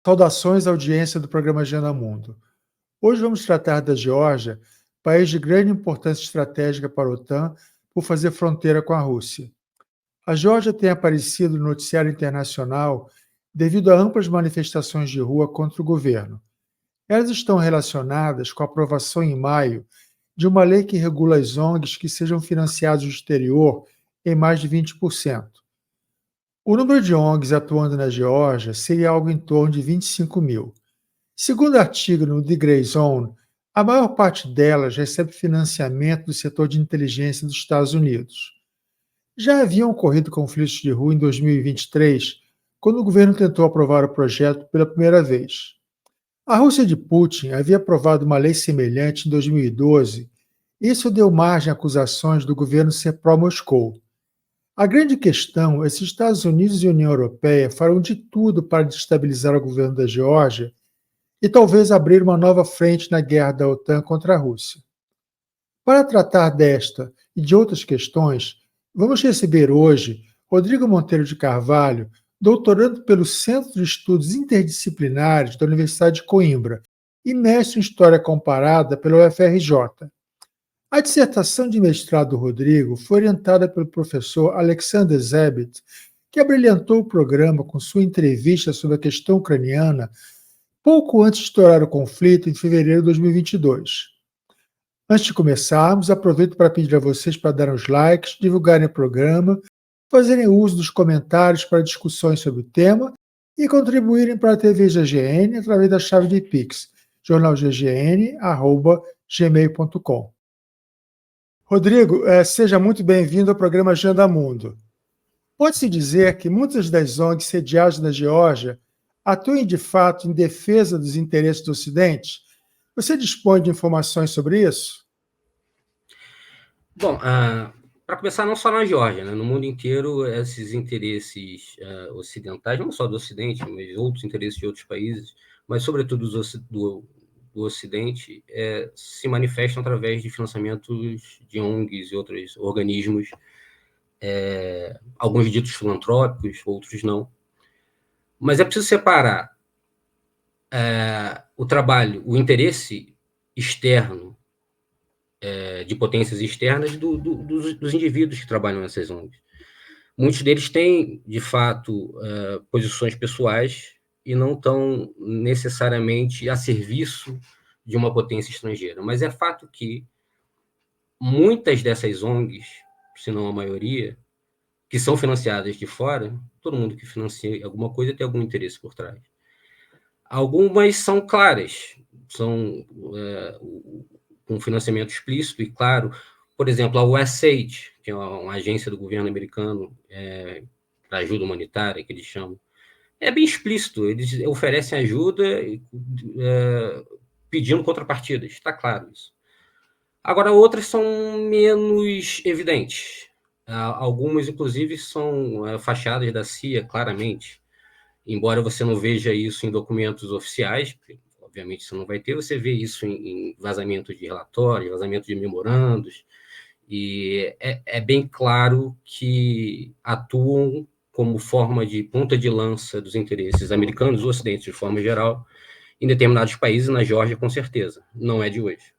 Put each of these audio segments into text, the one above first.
Saudações à audiência do programa Agenda Mundo. Hoje vamos tratar da Geórgia, país de grande importância estratégica para a OTAN por fazer fronteira com a Rússia. A Geórgia tem aparecido no noticiário internacional devido a amplas manifestações de rua contra o governo. Elas estão relacionadas com a aprovação em maio de uma lei que regula as ONGs que sejam financiadas no exterior em mais de 20%. O número de ONGs atuando na Geórgia seria algo em torno de 25 mil. Segundo artigo no The Grey Zone, a maior parte delas recebe financiamento do setor de inteligência dos Estados Unidos. Já haviam ocorrido conflitos de rua em 2023, quando o governo tentou aprovar o projeto pela primeira vez. A Rússia de Putin havia aprovado uma lei semelhante em 2012, e isso deu margem a acusações do governo ser pró-Moscou. A grande questão é se Estados Unidos e União Europeia farão de tudo para destabilizar o governo da Geórgia e talvez abrir uma nova frente na guerra da OTAN contra a Rússia. Para tratar desta e de outras questões, vamos receber hoje Rodrigo Monteiro de Carvalho, doutorando pelo Centro de Estudos Interdisciplinares da Universidade de Coimbra e mestre em História Comparada pela UFRJ. A dissertação de mestrado do Rodrigo foi orientada pelo professor Alexander Zebit, que abrilhantou o programa com sua entrevista sobre a questão ucraniana pouco antes de estourar o conflito, em fevereiro de 2022. Antes de começarmos, aproveito para pedir a vocês para darem os likes, divulgarem o programa, fazerem uso dos comentários para discussões sobre o tema e contribuírem para a TV GGN através da chave de Pix, jornalggn@gmail.com. Rodrigo, seja muito bem-vindo ao programa Agenda Mundo. Pode-se dizer que muitas das ONGs sediadas na Geórgia atuem de fato em defesa dos interesses do Ocidente? Você dispõe de informações sobre isso? Bom, para começar, não só na Geórgia, né? No mundo inteiro, esses interesses ocidentais, não só do Ocidente, mas outros interesses de outros países, mas sobretudo do Ocidente, se manifestam através de financiamentos de ONGs e outros organismos, alguns ditos filantrópicos, outros não. Mas é preciso separar o trabalho, o interesse externo de potências externas dos indivíduos que trabalham nessas ONGs. Muitos deles têm, de fato, posições pessoais e não estão necessariamente a serviço de uma potência estrangeira. Mas é fato que muitas dessas ONGs, se não a maioria, que são financiadas de fora, todo mundo que financia alguma coisa tem algum interesse por trás. Algumas são claras, são com financiamento explícito e claro. Por exemplo, a USAID, que é uma agência do governo americano para ajuda humanitária, que eles chamam, é bem explícito, eles oferecem ajuda pedindo contrapartidas, está claro isso. Agora, outras são menos evidentes. Algumas, inclusive, são fachadas da CIA, claramente. Embora você não veja isso em documentos oficiais, porque, obviamente, você não vai ter, você vê isso em vazamento de relatórios, vazamento de memorandos, e é bem claro que atuam como forma de ponta de lança dos interesses americanos, do Ocidente de forma geral, em determinados países, na Geórgia, com certeza. Não é de hoje.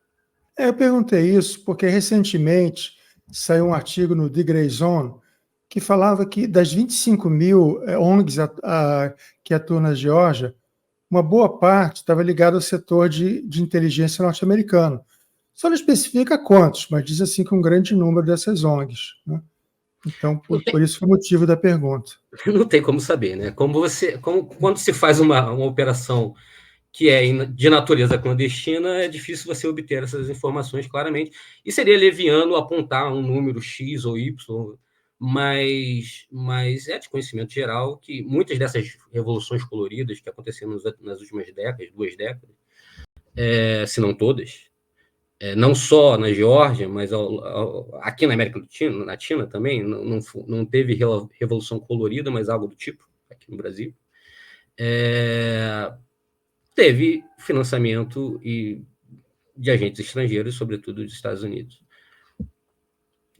Eu perguntei isso porque recentemente saiu um artigo no The Grey Zone que falava que das 25 mil ONGs que atuam na Geórgia, uma boa parte estava ligada ao setor de inteligência norte-americano. Só não especifica quantos, mas diz assim que um grande número dessas ONGs. Né? Então, por isso foi o motivo da pergunta. Não tem como saber, né? Quando se faz uma operação que é de natureza clandestina, é difícil você obter essas informações claramente. E seria leviano apontar um número X ou Y, mas é de conhecimento geral que muitas dessas revoluções coloridas que aconteceram nas últimas décadas, 2 décadas, se não todas, não só na Geórgia, mas aqui na América Latina também, não teve revolução colorida, mas algo do tipo, aqui no Brasil. Teve financiamento de agentes estrangeiros, sobretudo dos Estados Unidos.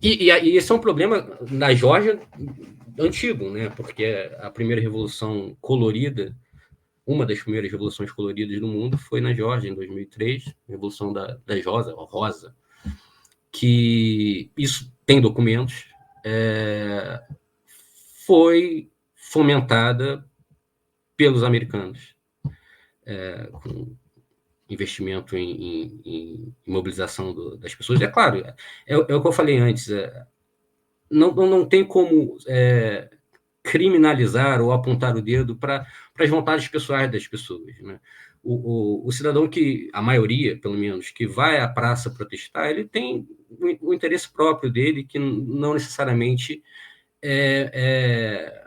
E esse é um problema na Geórgia antigo, né? Porque a primeira revolução colorida uma das primeiras revoluções coloridas do mundo foi na Geórgia, em 2003, Revolução das Rosa, que isso tem documentos, foi fomentada pelos americanos, com investimento em mobilização das pessoas. É claro, é o que eu falei antes, não tem como criminalizar ou apontar o dedo para as vontades pessoais das pessoas, né? O cidadão que, a maioria, pelo menos, que vai à praça protestar, ele tem o interesse próprio dele, que não necessariamente é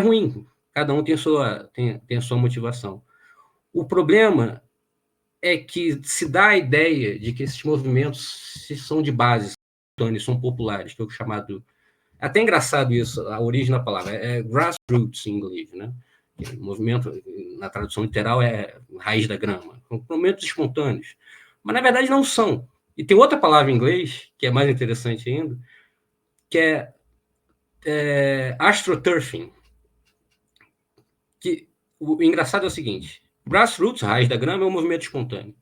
ruim. Cada um tem a sua motivação. O problema é que se dá a ideia de que esses movimentos são de base, são populares, que é o chamado... Até engraçado isso, a origem da palavra, é grassroots em inglês, né? O movimento, na tradução literal, é raiz da grama. São movimentos espontâneos. Mas, na verdade, não são. E tem outra palavra em inglês, que é mais interessante ainda, que é astroturfing. Que, o engraçado é o seguinte, grassroots, raiz da grama, é um movimento espontâneo.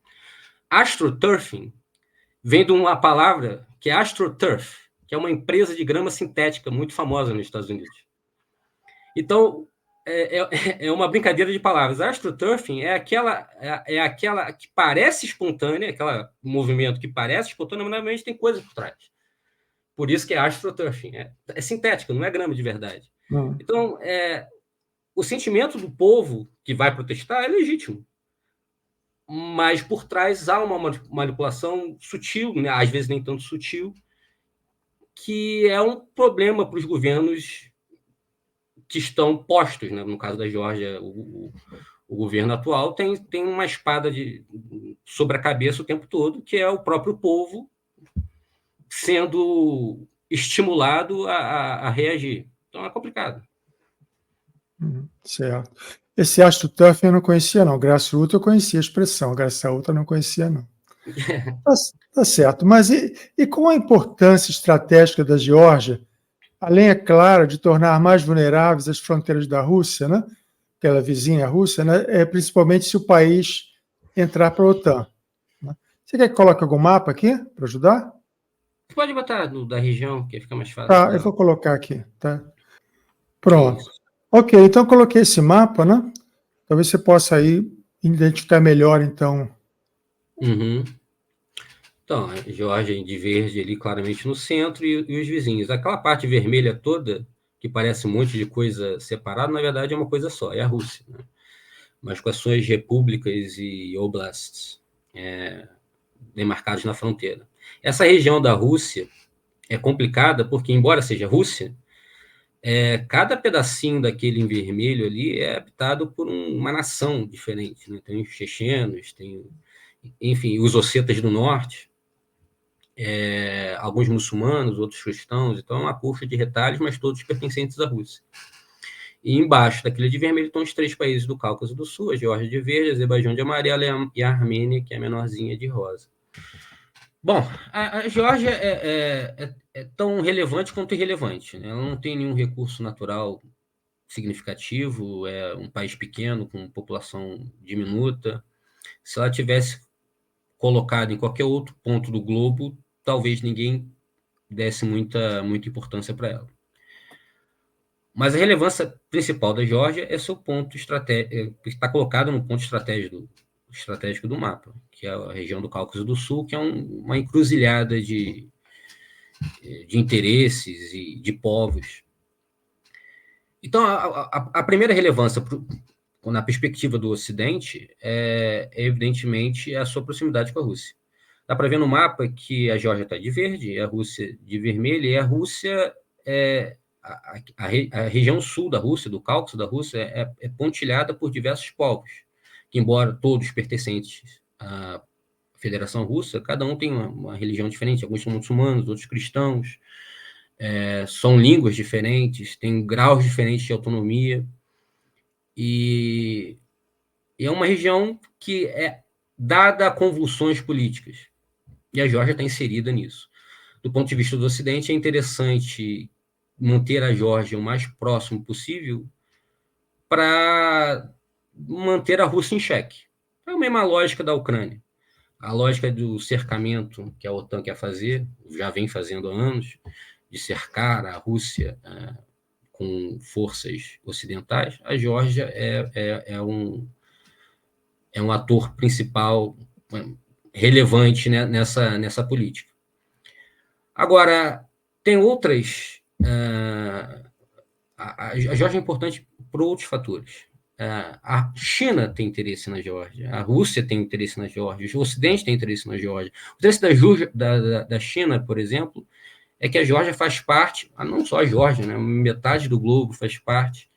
Astroturfing vem de uma palavra que é AstroTurf, que é uma empresa de grama sintética muito famosa nos Estados Unidos. Então, é uma brincadeira de palavras. AstroTurfing é aquela que parece espontânea, aquele movimento que parece espontâneo, mas normalmente tem coisa por trás. Por isso que é AstroTurfing. É sintética, não é grama de verdade. Então, o sentimento do povo que vai protestar é legítimo. Mas por trás há uma manipulação sutil, né? Às vezes nem tanto sutil, que é um problema para os governos que estão postos, né? No caso da Geórgia, o governo atual tem uma espada sobre a cabeça o tempo todo, que é o próprio povo sendo estimulado a reagir. Então é complicado. Certo. Esse AstroTurf eu não conhecia, não. Grassroots eu conhecia a expressão, Grassroots eu não conhecia, não. Tá certo. Mas e com a importância estratégica da Geórgia, além, é claro, de tornar mais vulneráveis as fronteiras da Rússia, né? Aquela vizinha Rússia, né? Principalmente se o país entrar para a OTAN. Né? Você quer que coloque algum mapa aqui para ajudar? Você pode botar da região, que fica mais fácil. Tá, eu vou colocar aqui. Tá? Pronto. Ok, então eu coloquei esse mapa, né? Talvez você possa aí identificar melhor, então. Uhum. Então, a Geórgia de verde ali, claramente no centro, e os vizinhos. Aquela parte vermelha toda, que parece um monte de coisa separada, na verdade é uma coisa só, é a Rússia, né? Mas com as suas repúblicas e oblasts demarcados na fronteira. Essa região da Rússia é complicada porque, embora seja Rússia, cada pedacinho daquele em vermelho ali é habitado por uma nação diferente, né? Tem os chechenos, enfim, os ossetas do norte, alguns muçulmanos, outros cristãos, então é uma coxa de retalhos, mas todos pertencentes à Rússia. E embaixo daquele de vermelho estão os 3 países do Cáucaso do Sul, a Geórgia de verde, Azerbaijão de amarelo e a Armênia, que é a menorzinha, de rosa. Bom, a Geórgia é tão relevante quanto irrelevante, né? Ela não tem nenhum recurso natural significativo, é um país pequeno, com população diminuta. Se ela tivesse colocado em qualquer outro ponto do globo, talvez ninguém desse muita importância para ela. Mas a relevância principal da Geórgia é seu ponto estratégico, está colocado no ponto estratégico do mapa, que é a região do Cáucaso do Sul, que é uma encruzilhada de interesses e de povos. Então, a primeira relevância na perspectiva do Ocidente evidentemente, a sua proximidade com a Rússia. Dá para ver no mapa que a Geórgia está de verde, a Rússia de vermelho, e a Rússia a região sul da Rússia, do Cáucaso da Rússia, é pontilhada por diversos povos, que, embora todos pertencentes à Federação Russa, cada um tem uma religião diferente, alguns são muçulmanos, outros cristãos, são línguas diferentes, têm graus diferentes de autonomia, e é uma região que é dada a convulsões políticas, e a Geórgia está inserida nisso. Do ponto de vista do Ocidente, é interessante manter a Geórgia o mais próximo possível para manter a Rússia em xeque. É a mesma lógica da Ucrânia. A lógica do cercamento que a OTAN quer fazer, já vem fazendo há anos, de cercar a Rússia com forças ocidentais, a Geórgia é um ator principal relevante, né, nessa política. Agora, tem outras... a Geórgia é importante por outros fatores. A China tem interesse na Geórgia, a Rússia tem interesse na Geórgia, o Ocidente tem interesse na Geórgia. O interesse da China, por exemplo, é que a Geórgia faz parte, não só a Geórgia, né, metade do globo faz parte,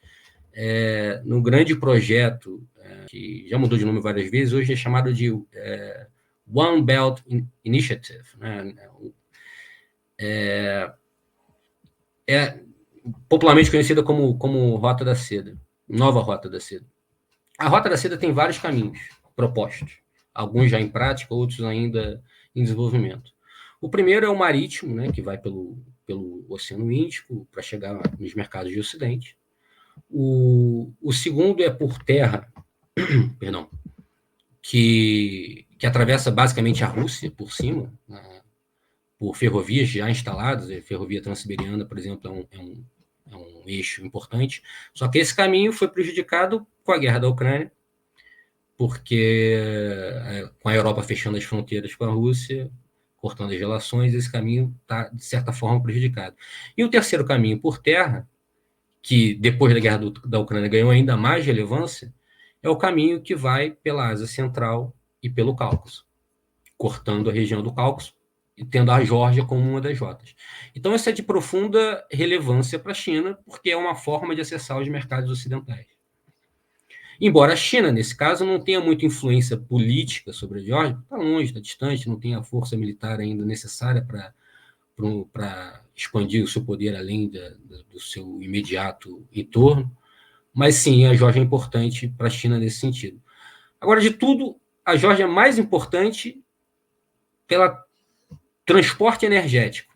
no grande projeto, que já mudou de nome várias vezes, hoje é chamado de One Belt Initiative. Né, popularmente conhecida como Rota da Seda, Nova Rota da Seda. A Rota da Seda tem vários caminhos propostos, alguns já em prática, outros ainda em desenvolvimento. O primeiro é o marítimo, né, que vai pelo Oceano Índico para chegar nos mercados de Ocidente. O segundo é por terra, perdão, que atravessa basicamente a Rússia por cima, por ferrovias já instaladas. A ferrovia Transiberiana, por exemplo, é um eixo importante. Só que esse caminho foi prejudicado com a guerra da Ucrânia, porque com a Europa fechando as fronteiras com a Rússia, cortando as relações, esse caminho está, de certa forma, prejudicado. E o terceiro caminho por terra, que depois da guerra da Ucrânia ganhou ainda mais relevância, é o caminho que vai pela Ásia Central e pelo Cáucaso, cortando a região do Cáucaso e tendo a Geórgia como uma das rotas. Então, isso é de profunda relevância para a China, porque é uma forma de acessar os mercados ocidentais. Embora a China, nesse caso, não tenha muita influência política sobre a Geórgia, está longe, está distante, não tem a força militar ainda necessária para expandir o seu poder além do seu imediato entorno, mas sim, a Geórgia é importante para a China nesse sentido. Agora, de tudo, a Geórgia é mais importante pelo transporte energético.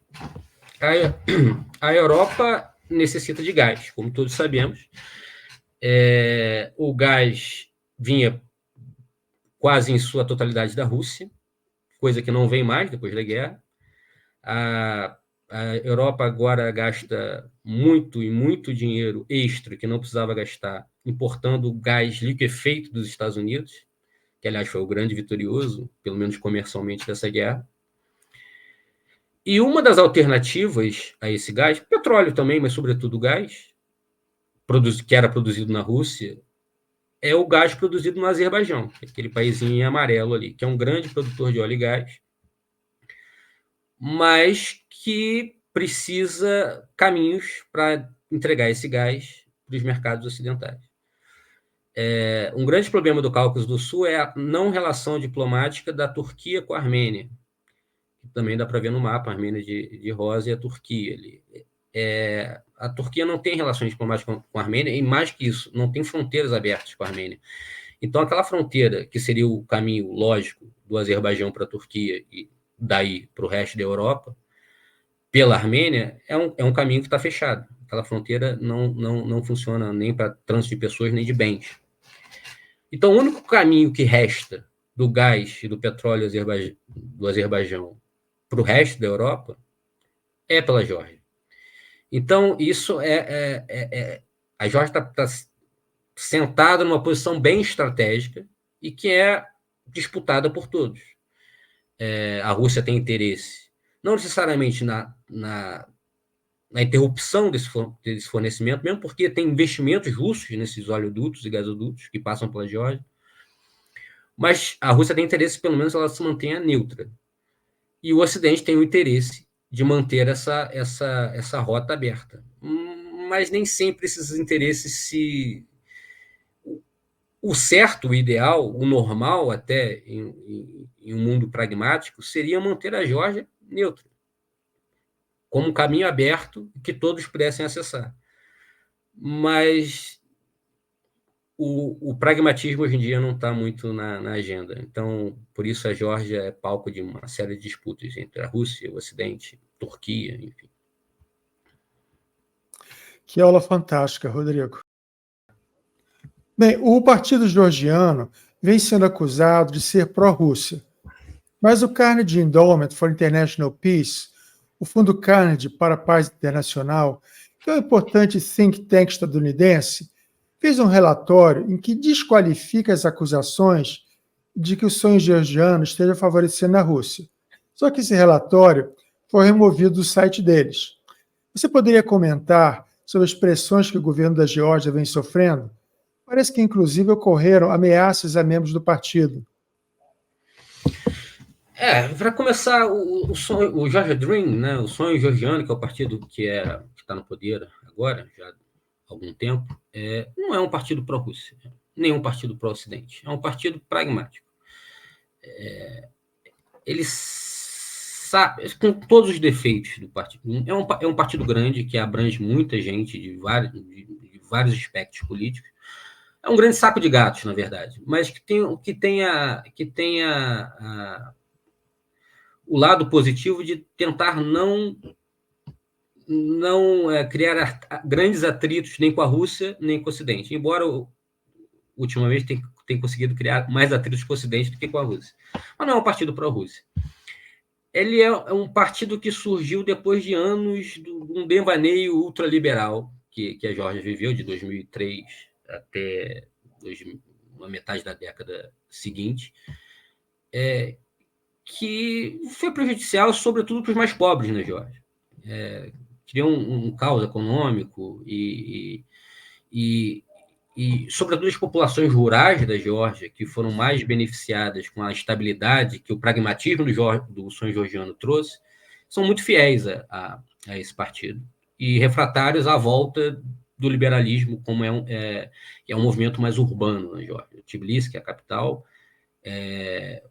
A Europa necessita de gás, como todos sabemos. O gás vinha quase em sua totalidade da Rússia, coisa que não vem mais depois da guerra. A Europa agora gasta muito e muito dinheiro extra que não precisava gastar importando gás liquefeito dos Estados Unidos, que, aliás, foi o grande vitorioso, pelo menos comercialmente, dessa guerra. E uma das alternativas a esse gás, petróleo também, mas sobretudo gás, que era produzido na Rússia, é o gás produzido no Azerbaijão, aquele paísinho em amarelo ali, que é um grande produtor de óleo e gás, mas que precisa caminhos para entregar esse gás para os mercados ocidentais. Um grande problema do Cáucaso do Sul é a não relação diplomática da Turquia com a Armênia, que também dá para ver no mapa, a Armênia de rosa e a Turquia ali. A Turquia não tem relações diplomáticas com a Armênia, e mais que isso, não tem fronteiras abertas com a Armênia. Então, aquela fronteira, que seria o caminho lógico do Azerbaijão para a Turquia e daí para o resto da Europa, pela Armênia, é um caminho que está fechado. Aquela fronteira não funciona nem para trânsito de pessoas, nem de bens. Então, o único caminho que resta do gás e do petróleo do Azerbaijão para o resto da Europa é pela Geórgia. Então, isso a Geórgia está sentada numa posição bem estratégica e que é disputada por todos. A Rússia tem interesse, não necessariamente na interrupção desse fornecimento, mesmo porque tem investimentos russos nesses oleodutos e gasodutos que passam pela Geórgia, mas a Rússia tem interesse, pelo menos, ela se mantenha neutra. E o Ocidente tem o interesse de manter essa rota aberta. Mas nem sempre esses interesses o certo, o ideal, o normal até, em um mundo pragmático, seria manter a Geórgia neutra, como um caminho aberto que todos pudessem acessar. Mas o pragmatismo hoje em dia não está muito na agenda. Então, por isso a Geórgia é palco de uma série de disputas entre a Rússia, o Ocidente, Turquia, enfim. Que aula fantástica, Rodrigo. Bem, o Partido Georgiano vem sendo acusado de ser pró-Rússia, mas o Carnegie Endowment for International Peace, o Fundo Carnegie para a Paz Internacional, que é um importante think tank estadunidense, fez um relatório em que desqualifica as acusações de que o sonho georgiano esteja favorecendo a Rússia. Só que esse relatório foi removido do site deles. Você poderia comentar sobre as pressões que o governo da Geórgia vem sofrendo? Parece que, inclusive, ocorreram ameaças a membros do partido. Para começar, o sonho, o Georgia Dream, né, o sonho georgiano, que é o partido que está no poder agora, já há algum tempo, não é um partido pró-Rússia, nem um partido pró-Ocidente. É um partido pragmático. Ele sabe, com todos os defeitos do partido, é um partido grande que abrange muita gente de vários aspectos políticos. É um grande saco de gatos, na verdade, mas que tenha o lado positivo de tentar não criar grandes atritos nem com a Rússia, nem com o Ocidente, embora ultimamente tenha conseguido criar mais atritos com o Ocidente do que com a Rússia. Mas não é um partido pró-Rússia. Ele é um partido que surgiu depois de anos de um devaneio ultraliberal que a Geórgia viveu, de 2003 até uma metade da década seguinte, que foi prejudicial, sobretudo, para os mais pobres na Geórgia. Criou um caos econômico e, sobretudo, as populações rurais da Geórgia, que foram mais beneficiadas com a estabilidade que o pragmatismo do sonho georgiano trouxe, são muito fiéis a esse partido e refratários à volta do liberalismo, como é um movimento mais urbano na Geórgia. Tbilisi, que é a capital,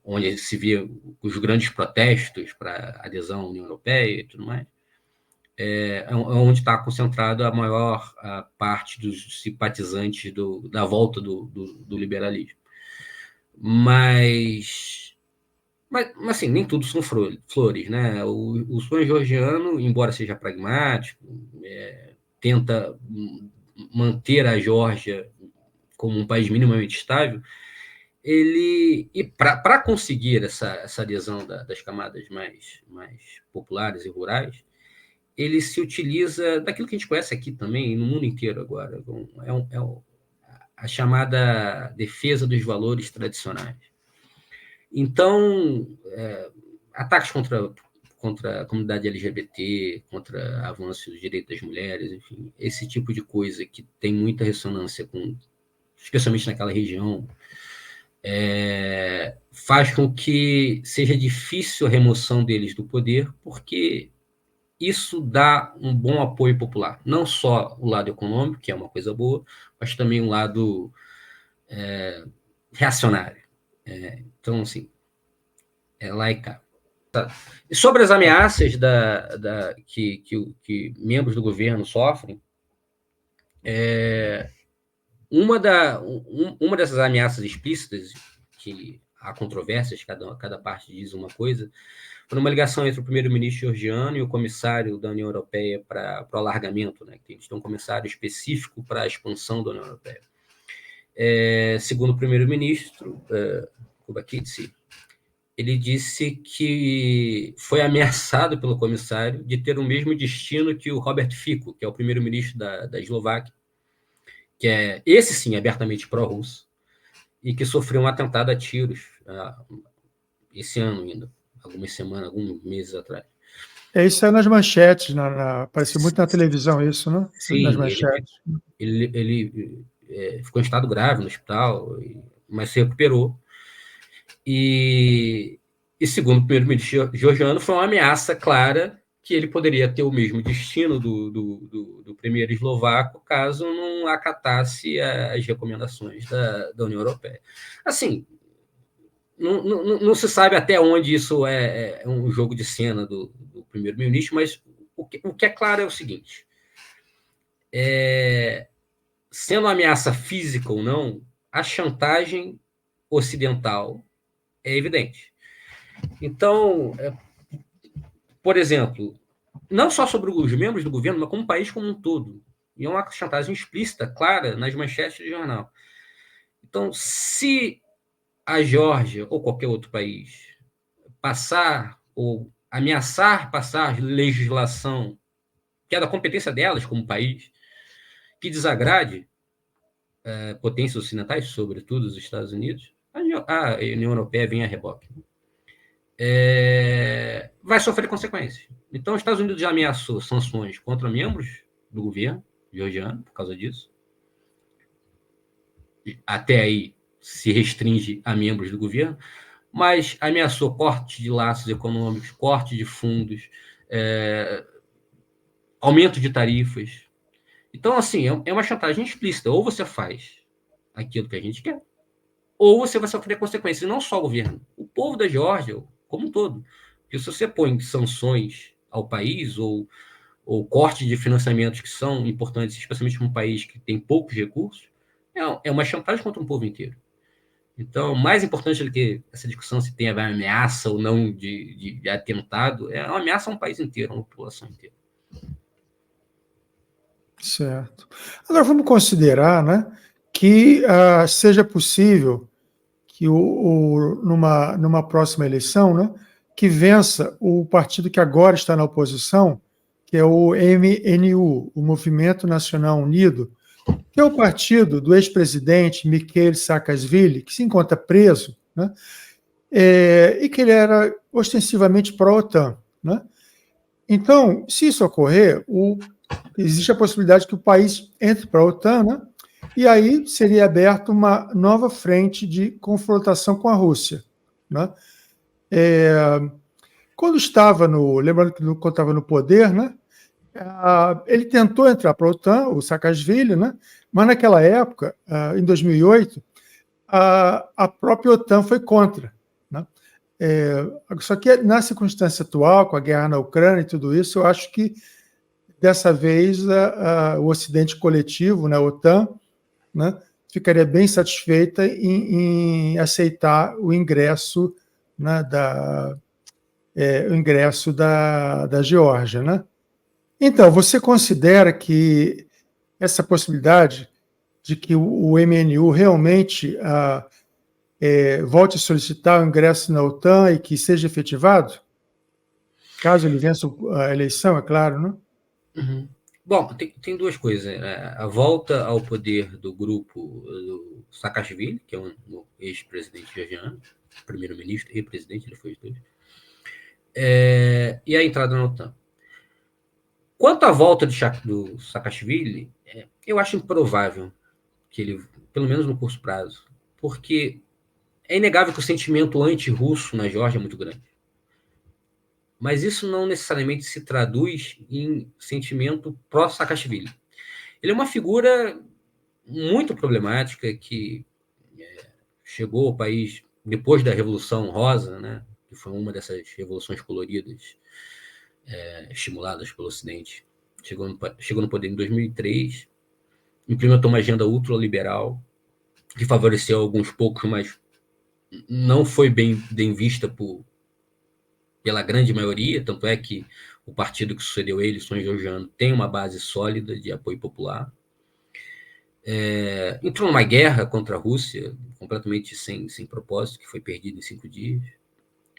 onde se vê os grandes protestos para adesão à União Europeia e tudo mais, onde está concentrada a maior parte dos simpatizantes da volta do liberalismo. Mas assim, nem tudo são flores, né? O sonho georgiano, embora seja pragmático, tenta manter a Geórgia como um país minimamente estável. E para conseguir essa adesão das camadas mais populares e rurais, ele se utiliza daquilo que a gente conhece aqui também, no mundo inteiro agora, a chamada defesa dos valores tradicionais. Então, ataques contra a comunidade LGBT, contra avanços dos direitos das mulheres, enfim, esse tipo de coisa que tem muita ressonância especialmente naquela região, faz com que seja difícil a remoção deles do poder, porque isso dá um bom apoio popular. Não só o lado econômico, que é uma coisa boa, mas também um lado reacionário. Então, assim, lá e cá. Tá. E sobre as ameaças que membros do governo sofrem, uma dessas ameaças explícitas, que há controvérsias, cada parte diz uma coisa, foi uma ligação entre o primeiro-ministro georgiano e o comissário da União Europeia para o alargamento, né? Que eles têm um comissário específico para a expansão da União Europeia. Segundo o primeiro-ministro, Kubakidze, ele disse que foi ameaçado pelo comissário de ter o mesmo destino que o Robert Fico, que é o primeiro-ministro da Eslováquia, que esse sim, abertamente pró-russo, e que sofreu um atentado a tiros esse ano ainda, alguns meses atrás. Isso é nas manchetes, apareceu muito na televisão isso, né? Sim, nas manchetes. Ele ficou em estado grave no hospital, mas se recuperou. E segundo o primeiro-ministro georgiano, foi uma ameaça clara que ele poderia ter o mesmo destino do primeiro eslovaco caso não acatasse as recomendações da União Europeia. Assim, não se sabe até onde isso é um jogo de cena do primeiro-ministro, mas o que é claro é o seguinte: sendo uma ameaça física ou não, a chantagem ocidental é evidente. Então, por exemplo, não só sobre os membros do governo, mas como o país como um todo. E é uma chantagem explícita, clara, nas manchetes do jornal. Então, se a Geórgia ou qualquer outro país passar ou ameaçar passar legislação que é da competência delas como país, que desagrade potências ocidentais, sobretudo os Estados Unidos, a União Europeia vem a reboque. Vai sofrer consequências. Então, os Estados Unidos já ameaçou sanções contra membros do governo georgiano por causa disso. Até aí se restringe a membros do governo, mas ameaçou corte de laços econômicos, corte de fundos, aumento de tarifas. Então, assim, é uma chantagem explícita. Ou você faz aquilo que a gente quer, ou você vai sofrer consequências. E não só o governo, o povo da Geórgia, como um todo. Porque se você põe sanções ao país ou corte de financiamentos que são importantes, especialmente para um país que tem poucos recursos, é uma chantagem contra um povo inteiro. Então, mais importante do que essa discussão se tem ameaça ou não de atentado, é uma ameaça a um país inteiro, a uma população inteira. Certo. Agora, vamos considerar, né, que seja possível que numa próxima eleição, né, que vença o partido que agora está na oposição, que é o MNU, o Movimento Nacional Unido, que é o partido do ex-presidente Mikhail Saakashvili, que se encontra preso, né, e que ele era ostensivamente pró-OTAN. Né? Então, se isso ocorrer, existe a possibilidade que o país entre para a OTAN, né? E aí seria aberta uma nova frente de confrontação com a Rússia. Né? Quando estava lembrando que quando estava no poder, né? Ele tentou entrar para a OTAN, o Saakashvili, né? Mas naquela época, em 2008, a própria OTAN foi contra. Né? Só que na circunstância atual, com a guerra na Ucrânia e tudo isso, eu acho que dessa vez o Ocidente coletivo, né, a OTAN, né, ficaria bem satisfeita em aceitar o ingresso, né, da Geórgia. Né? Então, você considera que essa possibilidade de que o MNU realmente volte a solicitar o ingresso na OTAN e que seja efetivado? Caso ele vença a eleição, é claro, né? Uhum. Bom, tem duas coisas. A volta ao poder do grupo do Saakashvili, que é um ex-presidente georgiano, primeiro-ministro e presidente, ele foi os dois, e a entrada na OTAN. Quanto à volta do Saakashvili, eu acho improvável que ele, pelo menos no curto prazo, porque é inegável que o sentimento anti-russo na Geórgia é muito grande. Mas isso não necessariamente se traduz em sentimento pró-Saakashvili. Ele é uma figura muito problemática que chegou ao país depois da Revolução Rosa, né, que foi uma dessas revoluções coloridas estimuladas pelo Ocidente. Chegou no poder em 2003, implementou uma agenda ultraliberal que favoreceu alguns poucos, mas não foi bem vista pela grande maioria, tanto é que o partido que sucedeu ele, Sonho Georgiano, tem uma base sólida de apoio popular. Entrou numa guerra contra a Rússia, completamente sem propósito, que foi perdida em 5 dias,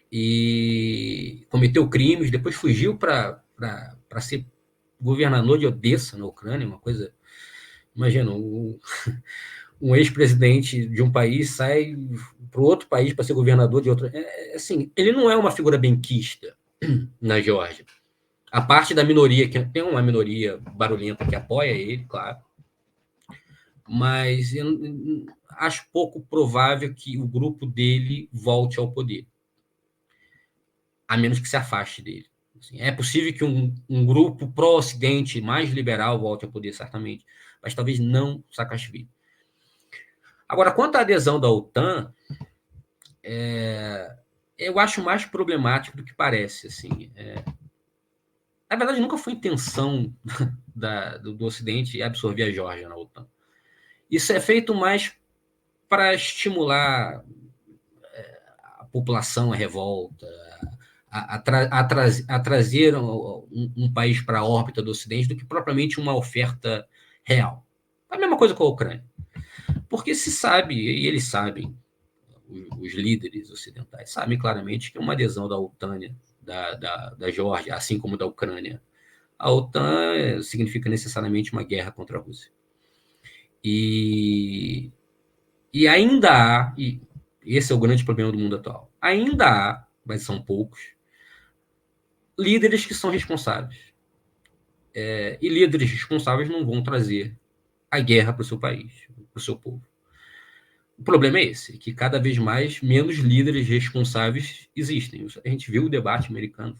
e cometeu crimes, depois fugiu para ser governador de Odessa, na Ucrânia, uma coisa... Imagina, um ex-presidente de um país sai para outro país para ser governador de outro... assim, ele não é uma figura benquista na Geórgia. A parte da minoria, que tem uma minoria barulhenta que apoia ele, claro, mas eu acho pouco provável que o grupo dele volte ao poder, a menos que se afaste dele. Assim, é possível que um grupo pró-Ocidente mais liberal volte ao poder, certamente, mas talvez não Saakashvili. Agora, quanto à adesão da OTAN, eu acho mais problemático do que parece. Assim, na verdade, nunca foi intenção do Ocidente absorver a Geórgia na OTAN. Isso é feito mais para estimular a população à revolta, a trazer um país para a órbita do Ocidente do que propriamente uma oferta real. A mesma coisa com a Ucrânia. Porque se sabe, e eles sabem, os líderes ocidentais sabem claramente que uma adesão da OTAN, da Geórgia, assim como da Ucrânia, a OTAN significa necessariamente uma guerra contra a Rússia. E ainda há, e esse é o grande problema do mundo atual, ainda há, mas são poucos, líderes que são responsáveis. E líderes responsáveis não vão trazer a guerra para o seu país, para o seu povo. O problema é esse, que cada vez mais menos líderes responsáveis existem. A gente viu o debate americano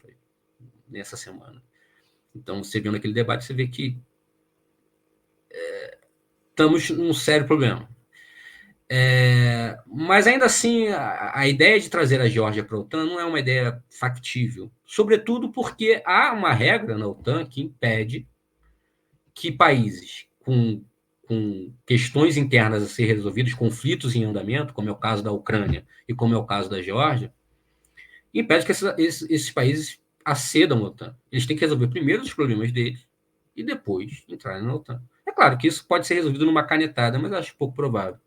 nessa semana. Então, você viu naquele debate, você vê que estamos num sério problema. Mas ainda assim, a ideia de trazer a Geórgia para a OTAN não é uma ideia factível, sobretudo porque há uma regra na OTAN que impede que países com questões internas a ser resolvidas, conflitos em andamento, como é o caso da Ucrânia e como é o caso da Geórgia, impede que esses países acedam à OTAN. Eles têm que resolver primeiro os problemas deles e depois entrarem na OTAN. É claro que isso pode ser resolvido numa canetada, mas acho pouco provável.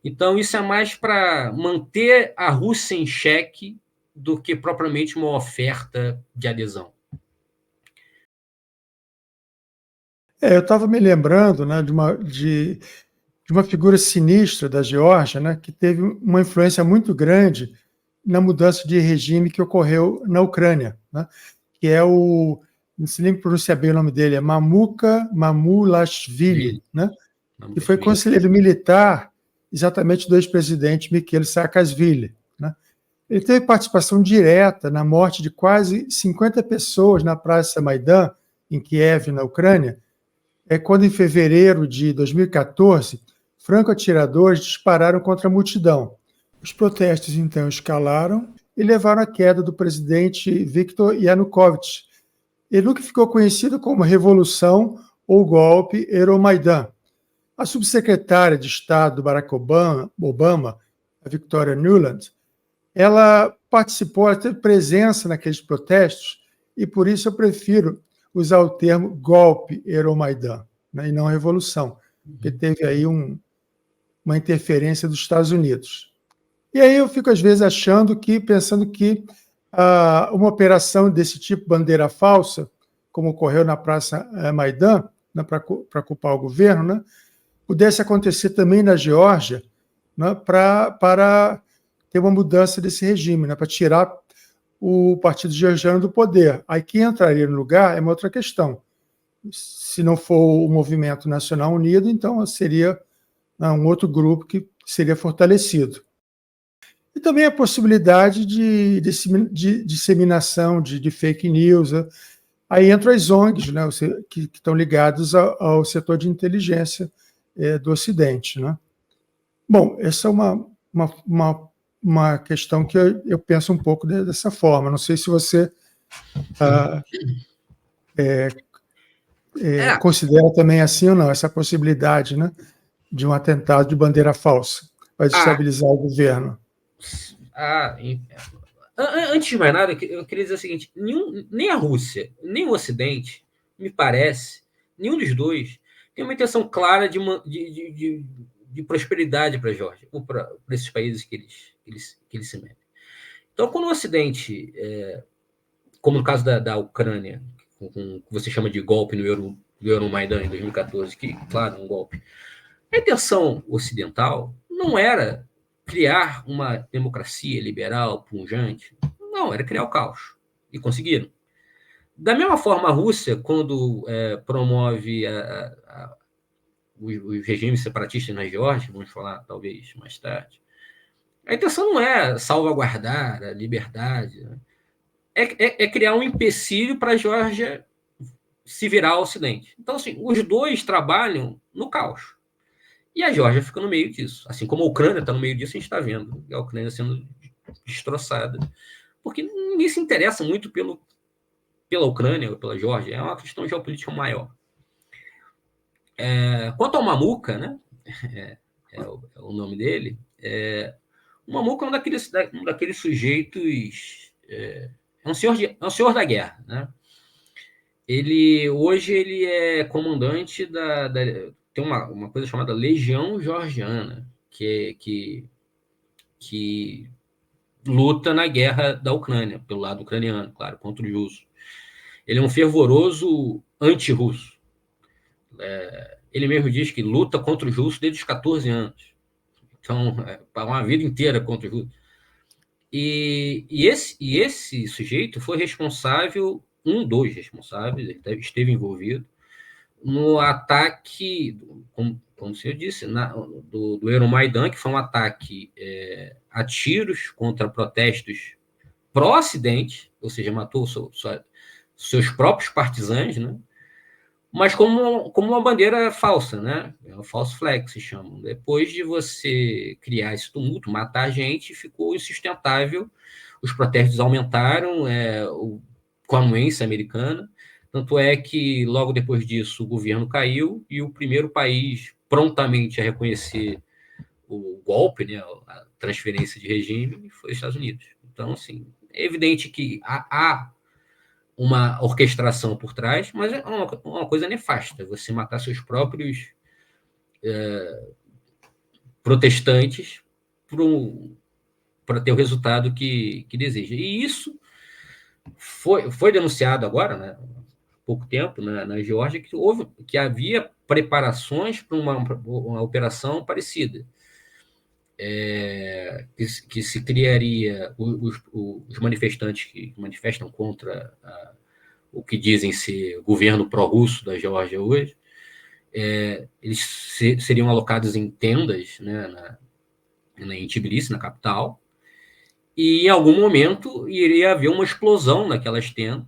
Então, isso é mais para manter a Rússia em xeque do que propriamente uma oferta de adesão. Eu estava me lembrando, né, de uma figura sinistra da Geórgia, né, que teve uma influência muito grande na mudança de regime que ocorreu na Ucrânia, né, que é não sei nem pronunciar bem o nome dele, é Mamuka Mamulashvili, né, que foi conselheiro militar exatamente do ex-presidente Mikhail Saakashvili, né. Ele teve participação direta na morte de quase 50 pessoas na Praça Maidan, em Kiev, na Ucrânia, quando, em fevereiro de 2014, franco-atiradores dispararam contra a multidão. Os protestos, então, escalaram e levaram à queda do presidente Viktor Yanukovych, e no que ficou conhecido como Revolução ou Golpe Euromaidan. A subsecretária de Estado do Barack Obama, a Victoria Nuland, ela participou, ela teve presença naqueles protestos, e por isso eu prefiro usar o termo golpe Euromaidan, né, e não revolução, porque teve aí uma interferência dos Estados Unidos. E aí eu fico, às vezes, pensando que uma operação desse tipo, bandeira falsa, como ocorreu na Praça Maidan, né, para culpar o governo, né, pudesse acontecer também na Geórgia, né, para ter uma mudança desse regime, né, para tirar o Partido Georgiano do poder. Aí quem entraria no lugar é uma outra questão. Se não for o Movimento Nacional Unido, então seria um outro grupo que seria fortalecido. E também a possibilidade de disseminação de fake news. Aí entram as ONGs, né, que estão ligadas ao setor de inteligência do Ocidente, né? Bom, essa é uma questão que eu penso um pouco dessa forma. Não sei se você considera também assim ou não, essa possibilidade, né, de um atentado de bandeira falsa para desestabilizar o governo. Antes de mais nada, eu queria dizer o seguinte: nem a Rússia, nem o Ocidente, me parece, nenhum dos dois tem uma intenção clara de prosperidade para a Geórgia, ou para esses países que eles se metem. Então, quando o Ocidente, como no caso da Ucrânia, com o que você chama de golpe no Euromaidan em 2014, que, claro, um golpe, a intenção ocidental não era criar uma democracia liberal, pujante, não, era criar o caos. E conseguiram. Da mesma forma, a Rússia, quando promove os regimes separatistas na Geórgia, vamos falar talvez mais tarde, a intenção não é salvaguardar a liberdade, né? É criar um empecilho para a Geórgia se virar ao Ocidente. Então, assim, os dois trabalham no caos. E a Geórgia fica no meio disso. Assim como a Ucrânia está no meio disso, a gente está vendo a Ucrânia sendo destroçada. Porque ninguém se interessa muito pela Ucrânia ou pela Geórgia. É uma questão geopolítica maior. Quanto ao Mamuka, né? É o nome dele. O Mamuka é um daqueles sujeitos... É um senhor da guerra, né? Hoje ele é comandante tem uma coisa chamada Legião Georgiana, que luta na guerra da Ucrânia, pelo lado ucraniano, claro, contra os russos. Ele é um fervoroso anti-russo. Ele mesmo diz que luta contra os russos desde os 14 anos. Então, uma vida inteira contra os russos. E esse sujeito foi responsável, um dos responsáveis, ele esteve envolvido no ataque, como o senhor disse, do Euromaidan, que foi um ataque a tiros contra protestos pró-Ocidente, ou seja, matou seus próprios partisãos, né? Mas como uma bandeira falsa, né? É o false flag, se chama. Depois de você criar esse tumulto, matar a gente, ficou insustentável. Os protestos aumentaram, com a anuência americana. Tanto é que, logo depois disso, o governo caiu e o primeiro país prontamente a reconhecer o golpe, né, a transferência de regime, foi os Estados Unidos. Então, assim, é evidente que há uma orquestração por trás, mas é uma coisa nefasta, você matar seus próprios protestantes para ter o resultado que deseja. E isso foi denunciado agora, né, há pouco tempo, na Geórgia, que havia preparações para uma operação parecida. Que se criaria os manifestantes que manifestam contra o que dizem ser o governo pró-russo da Geórgia hoje, eles seriam alocados em tendas, né, em Tbilisi, na capital, e em algum momento iria haver uma explosão naquelas tendas,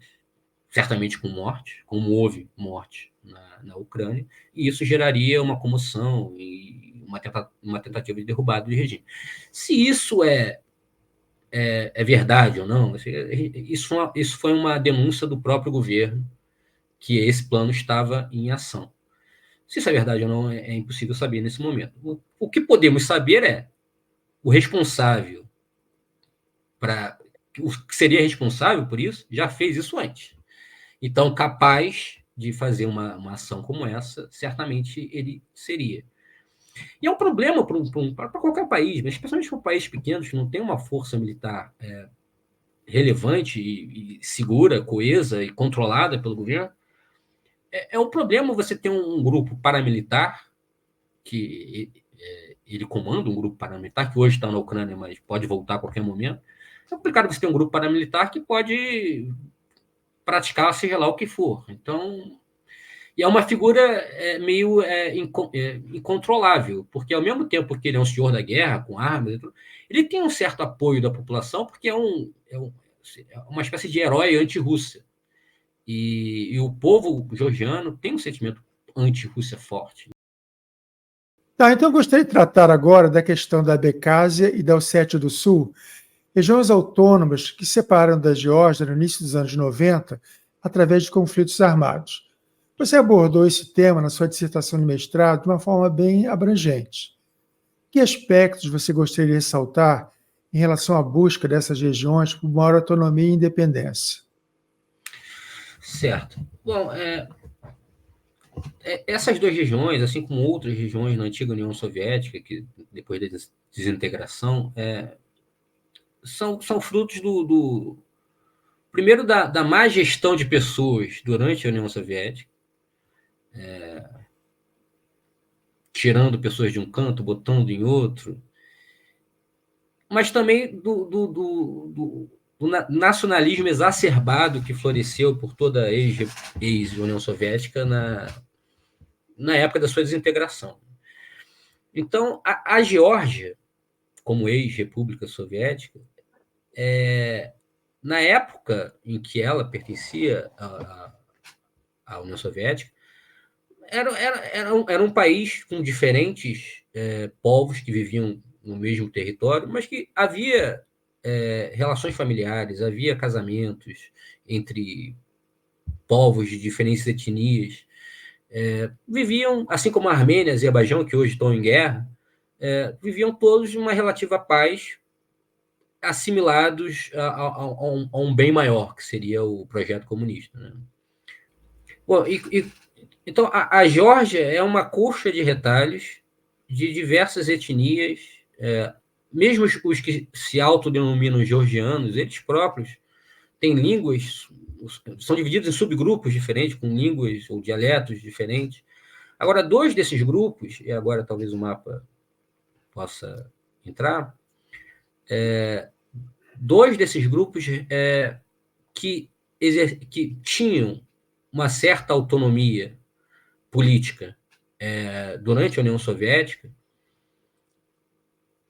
certamente com morte, como houve morte na Ucrânia, e isso geraria uma comoção e uma tentativa de derrubada do regime. Se isso é verdade ou não, isso foi uma denúncia do próprio governo, que esse plano estava em ação. Se isso é verdade ou não, é impossível saber nesse momento. O que podemos saber é o responsável o que seria responsável por isso já fez isso antes. Então, capaz de fazer uma ação como essa, certamente ele seria. E é um problema para qualquer país, mas especialmente para países pequenos que não tem uma força militar relevante e segura, coesa e controlada pelo governo. É um problema você ter um grupo paramilitar que ele comanda um grupo paramilitar que hoje está na Ucrânia, mas pode voltar a qualquer momento. É complicado você ter um grupo paramilitar que pode praticar seja lá o que for. Então, e é uma figura meio incontrolável, porque ao mesmo tempo que ele é um senhor da guerra, com armas, ele tem um certo apoio da população, porque é uma espécie de herói anti-Rússia. E o povo georgiano tem um sentimento anti-Rússia forte. Tá, então eu gostaria de tratar agora da questão da Abcásia e da Ossétia do Sul, regiões autônomas que se separaram da Geórgia no início dos anos 90 através de conflitos armados. Você abordou esse tema na sua dissertação de mestrado de uma forma bem abrangente. Que aspectos você gostaria de ressaltar em relação à busca dessas regiões por maior autonomia e independência? Certo. Bom, essas duas regiões, assim como outras regiões na antiga União Soviética, que depois da desintegração, são frutos primeiro, da má gestão de pessoas durante a União Soviética, tirando pessoas de um canto, botando em outro, mas também do nacionalismo exacerbado que floresceu por toda a ex-União Soviética na época da sua desintegração. Então, a Geórgia, como ex-república soviética, na época em que ela pertencia à União Soviética, era um país com diferentes povos que viviam no mesmo território, mas que havia relações familiares, havia casamentos entre povos de diferentes etnias, viviam, assim como a Armênia e Azerbaijão, que hoje estão em guerra, viviam todos em uma relativa paz, assimilados a um bem maior, que seria o projeto comunista. Né? Bom, Então, a Geórgia é uma coxa de retalhos de diversas etnias, mesmo os que se autodenominam georgianos, eles próprios têm línguas, são divididos em subgrupos diferentes, com línguas ou dialetos diferentes. Agora, dois desses grupos, e agora talvez o mapa possa entrar, dois desses grupos que tinham uma certa autonomia política durante a União Soviética,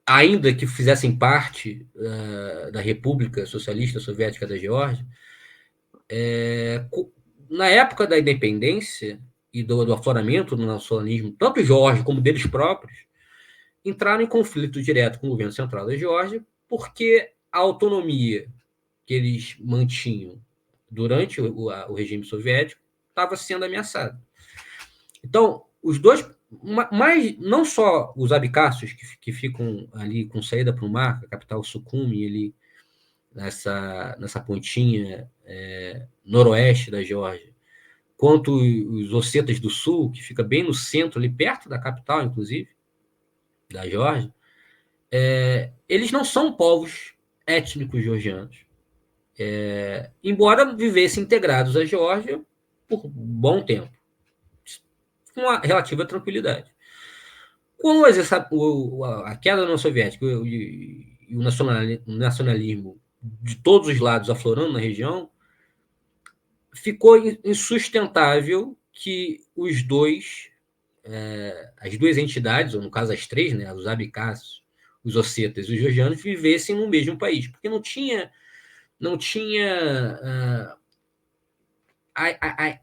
ainda que fizessem parte da República Socialista Soviética da Geórgia, na época da independência e do afloramento do nacionalismo, tanto Geórgia como deles próprios, entraram em conflito direto com o governo central da Geórgia, porque a autonomia que eles mantinham durante o regime soviético estava sendo ameaçada. Então, os dois, mas não só os abcássios que ficam ali com saída para o mar, a capital Sukhumi, ali nessa pontinha noroeste da Geórgia, quanto os ossetas do sul, que fica bem no centro, ali perto da capital, inclusive, da Geórgia, eles não são povos étnicos georgianos, embora vivessem integrados à Geórgia por bom tempo, com uma relativa tranquilidade. Com a queda da União Soviética e o nacionalismo de todos os lados aflorando na região, ficou insustentável que as duas entidades, ou no caso as três, né, os abcásicos, os ossetas e os georgianos, vivessem no mesmo país, porque não tinha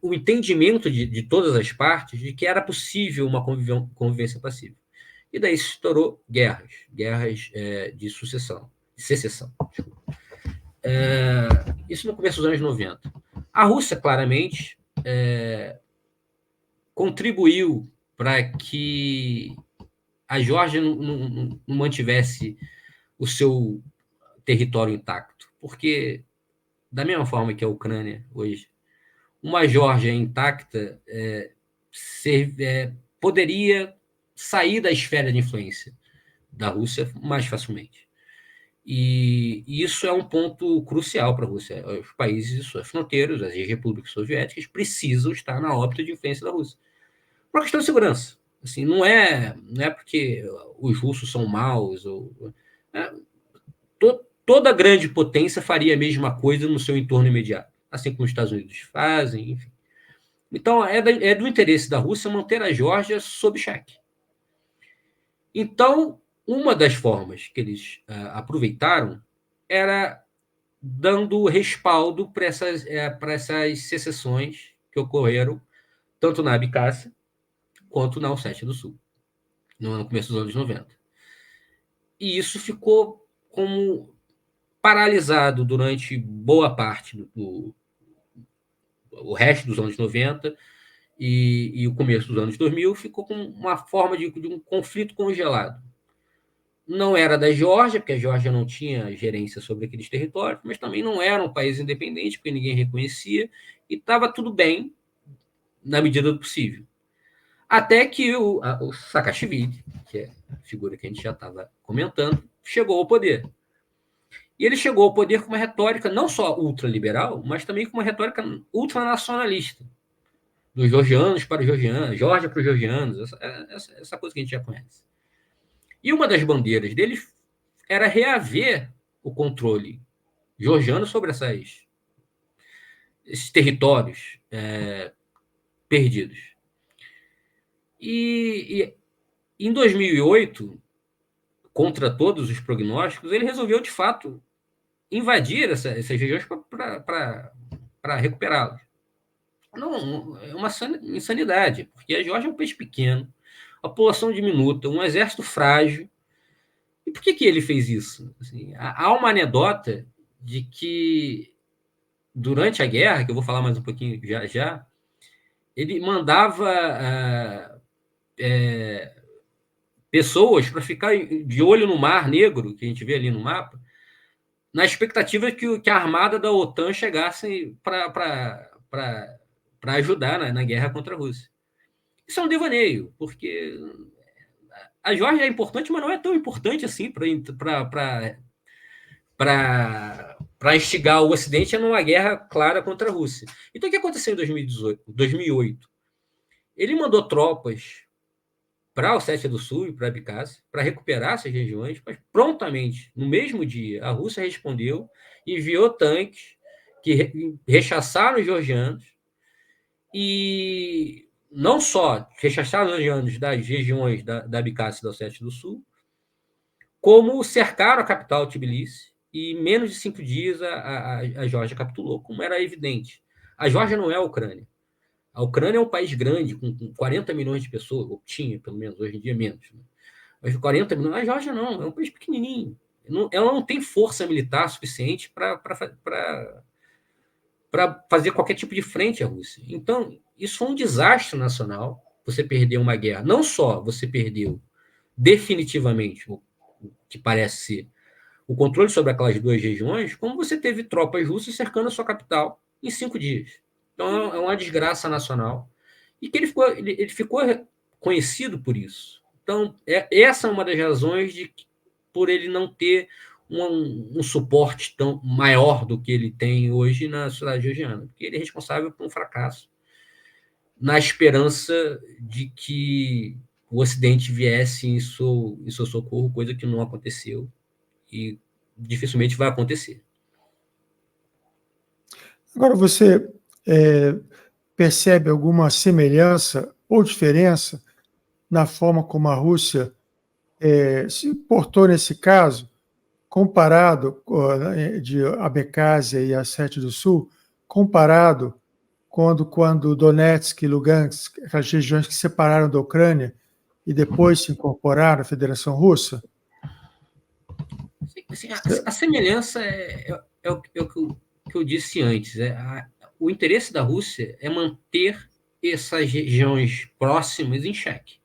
o entendimento de todas as partes de que era possível uma convivência pacífica. E daí se estourou guerras de secessão. Isso no começo dos anos 90. A Rússia, claramente, contribuiu para que a Geórgia não mantivesse o seu território intacto, porque, da mesma forma que a Ucrânia hoje, uma Geórgia intacta poderia sair da esfera de influência da Rússia mais facilmente. E isso é um ponto crucial para a Rússia. Os países, suas fronteiras, as repúblicas soviéticas, precisam estar na órbita de influência da Rússia. Por uma questão de segurança. Assim, não é porque os russos são maus. Toda grande potência faria a mesma coisa no seu entorno imediato, assim como os Estados Unidos fazem, enfim. Então, é do interesse da Rússia manter a Geórgia sob cheque. Então, uma das formas que eles aproveitaram era dando respaldo para essas secessões que ocorreram tanto na Abcásia quanto na Ossétia do Sul, no começo dos anos 90. E isso ficou como paralisado durante boa parte do resto dos anos 90 e o começo dos anos 2000, ficou com uma forma de um conflito congelado. Não era da Geórgia, porque a Geórgia não tinha gerência sobre aqueles territórios, mas também não era um país independente, porque ninguém reconhecia, e estava tudo bem na medida do possível. Até que o Saakashvili, que é a figura que a gente já estava comentando, chegou ao poder. E ele chegou ao poder com uma retórica não só ultraliberal, mas também com uma retórica ultranacionalista. Dos georgianos para os georgianos, Geórgia para os georgianos, essa coisa que a gente já conhece. E uma das bandeiras deles era reaver o controle georgiano sobre esses territórios perdidos. E em 2008, contra todos os prognósticos, ele resolveu, de fato, invadir essas regiões para recuperá-las. Não, é uma insanidade, porque a Geórgia é um país pequeno, a população diminuta, um exército frágil. E por que ele fez isso? Assim, há uma anedota de que, durante a guerra, que eu vou falar mais um pouquinho já, ele mandava pessoas para ficar de olho no Mar Negro, que a gente vê ali no mapa, na expectativa que a armada da OTAN chegasse para ajudar na guerra contra a Rússia. Isso é um devaneio, porque a Geórgia é importante, mas não é tão importante assim para instigar o Ocidente numa guerra clara contra a Rússia. Então, o que aconteceu em 2008? Ele mandou tropas para a Ossétia do Sul e para a Abkhazia para recuperar essas regiões, mas prontamente, no mesmo dia, a Rússia respondeu e enviou tanques que rechaçaram os georgianos e não só rechaçaram os georgianos das regiões da Abkhazia e da Ossétia do Sul, como cercaram a capital, Tbilisi, e em menos de 5 dias a Geórgia capitulou, como era evidente. A Geórgia não é a Ucrânia. A Ucrânia é um país grande, com 40 milhões de pessoas, ou tinha, pelo menos, hoje em dia georgia menos. Né? Mas 40 milhões, a Geórgia não, é um país pequenininho. Ela não tem força militar suficiente para fazer qualquer tipo de frente à Rússia. Então, isso foi um desastre nacional, você perdeu uma guerra. Não só você perdeu definitivamente, o que parece ser, o controle sobre aquelas duas regiões, como você teve tropas russas cercando a sua capital em 5 dias. Então, é uma desgraça nacional. E que ele ficou conhecido por isso. Então, essa é uma das razões por ele não ter um suporte tão maior do que ele tem hoje na sociedade georgiana, porque ele é responsável por um fracasso, na esperança de que o Ocidente viesse em seu socorro, coisa que não aconteceu e dificilmente vai acontecer. Agora, você percebe alguma semelhança ou diferença na forma como a Rússia se portou nesse caso, comparado de Abkhazia e a Sete do Sul, comparado quando Donetsk e Lugansk, aquelas regiões que se separaram da Ucrânia e depois se incorporaram à Federação Russa? Assim, a semelhança é o que eu disse antes. O interesse da Rússia é manter essas regiões próximas em xeque.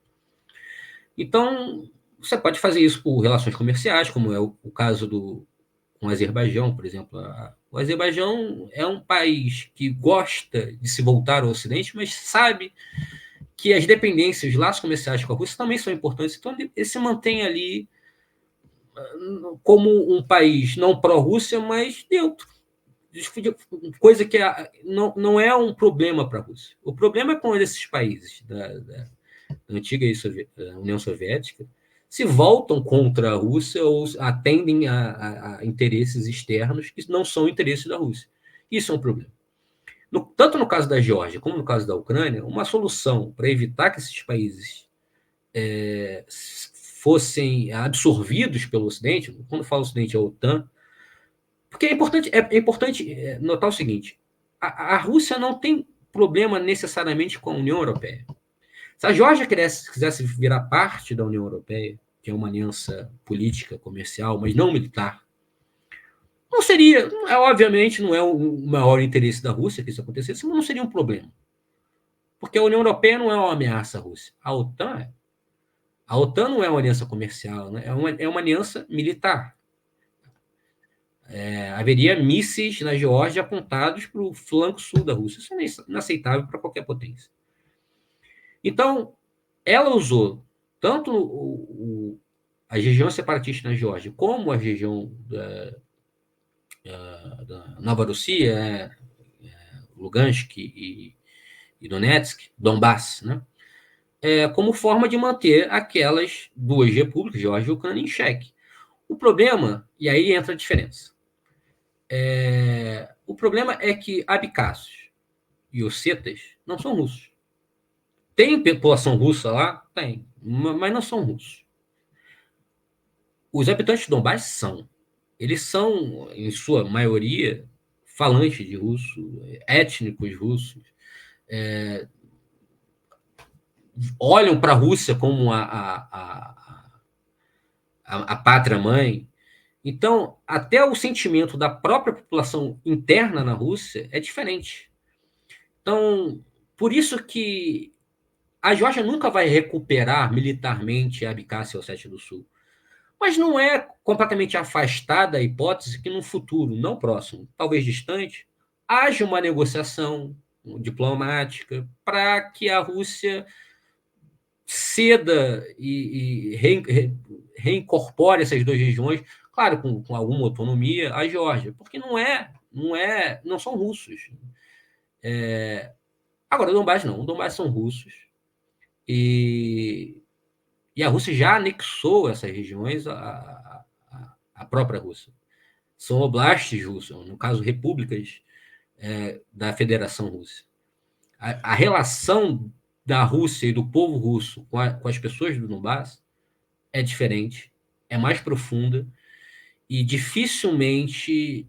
Então, você pode fazer isso por relações comerciais, como é o caso com o Azerbaijão, por exemplo. O Azerbaijão é um país que gosta de se voltar ao Ocidente, mas sabe que as dependências, os laços comerciais com a Rússia também são importantes. Então, ele se mantém ali como um país não pró-Rússia, mas neutro. Coisa que não é um problema para a Rússia. O problema é quando esses países da antiga União Soviética se voltam contra a Rússia ou atendem a interesses externos que não são interesses da Rússia. Isso é um problema. Tanto no caso da Geórgia como no caso da Ucrânia, uma solução para evitar que esses países fossem absorvidos pelo Ocidente, quando falo Ocidente é a OTAN, porque é importante notar o seguinte, a Rússia não tem problema necessariamente com a União Europeia. Se a Geórgia quisesse virar parte da União Europeia, que é uma aliança política, comercial, mas não militar, não seria, obviamente, não é o maior interesse da Rússia que isso acontecesse, mas não seria um problema. Porque a União Europeia não é uma ameaça à Rússia. A OTAN é. A OTAN não é uma aliança comercial, né? É uma aliança militar. Haveria mísseis na Geórgia apontados para o flanco sul da Rússia. Isso é inaceitável para qualquer potência. Então, ela usou tanto a região separatista na Geórgia como a região da Nova Rússia, Lugansk e Donetsk, Donbass, né? Como forma de manter aquelas duas repúblicas, Geórgia e Ucrânia, em xeque. O problema, e aí entra a diferença, o problema é que abcásios e ossetas não são russos. Tem população russa lá? Tem, mas não são russos. Os habitantes de Donbass são. Eles são, em sua maioria, falantes de russo, étnicos russos, olham para a Rússia como a pátria-mãe. Então, até o sentimento da própria população interna na Rússia é diferente. Então, por isso que a Geórgia nunca vai recuperar militarmente a Abkhazia e a Ossétia do Sul. Mas não é completamente afastada a hipótese que no futuro, não próximo, talvez distante, haja uma negociação diplomática para que a Rússia ceda e reincorpore essas duas regiões, claro, com alguma autonomia, a Geórgia, porque não são russos. Agora, o Donbass não, o Donbass são russos, e a Rússia já anexou essas regiões à própria Rússia. São oblastes russos, no caso, repúblicas da Federação Russa. A relação da Rússia e do povo russo com as pessoas do Donbass é diferente, é mais profunda, e dificilmente